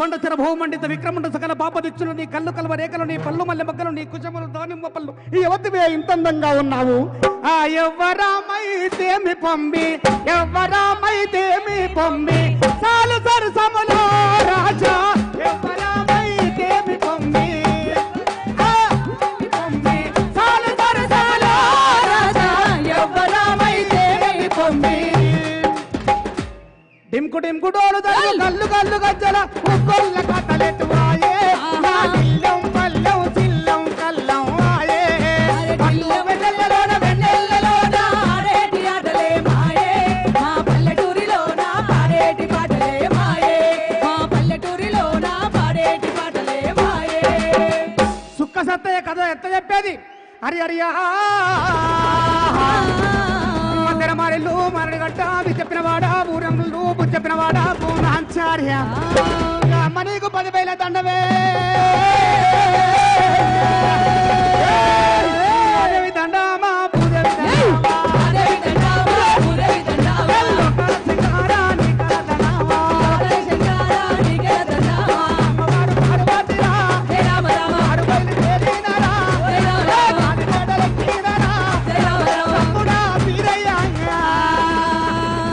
బండ చెర భూమండిత విక్రముండ సకల పాపదిచ్చులు నీ కళ్ళు కలవ రేఖలు నీ పళ్ళు మల్లె మగ్గలు నీ కుచములు దానిమ్మ పళ్ళు ఈ యువతివే ఇంత అందంగా ఉన్నావు ఆ ఎవ్వరామైతేమి పొమ్మి ఎవ్వరామైతేమి పొమ్మి సాలు సరసములో రాజా ఎవ్వరామైతేమి పొమ్మి సాలు సరసములో రాజా ఎవ్వరామైతేమి పొమ్మి డింకు డింకు డోలు కళ్ళు కళ్ళు గజ్జల ఉప్పొల్ల కథలెట్టు వాయే దిల్లం పల్లం చిల్లం కల్లం వాయే పల్లు వెన్నెలలోన వెన్నెలలోన ఆడేటి ఆటలే మాయే మా పల్లెటూరిలోన పాడేటి పాటలే మాయే మా పల్లెటూరిలోన పాడేటి పాటలే మాయే సుక్క సత్తయ్య కథ ఎత్త చెప్పేది హరి హరియా మారెళ్ళు మరడిగట్ట చెప్పిన వాడా ఊరములు చెప్పిన వాడా పూనాచార్య అమ్మ నీకు 10,000 దండవే